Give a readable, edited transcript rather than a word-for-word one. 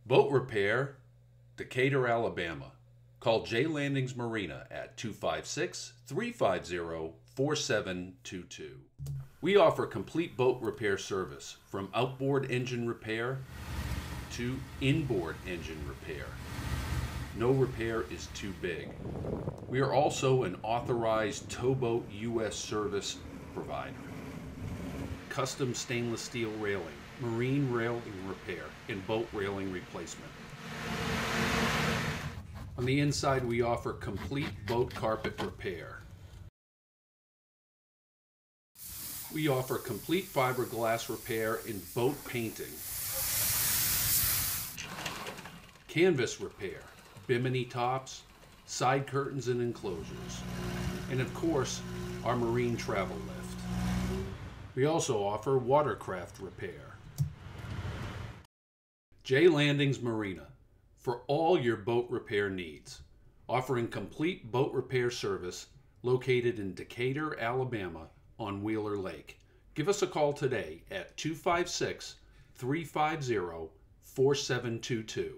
Boat repair, Decatur, Alabama. Call J Landings Marina at 256-350-4722. We offer complete boat repair service from outboard engine repair to inboard engine repair. No repair is too big. We are also an authorized Tow Boat U.S. service provider. Custom stainless steel railing, marine railing repair, and boat railing replacement. On the inside, we offer complete boat carpet repair. We offer complete fiberglass repair and boat painting. Canvas repair, Bimini tops, side curtains and enclosures, and of course, our marine travel lift. We also offer watercraft repair. J Landings Marina, for all your boat repair needs, offering complete boat repair service located in Decatur, Alabama on Wheeler Lake. Give us a call today at 256-350-4722.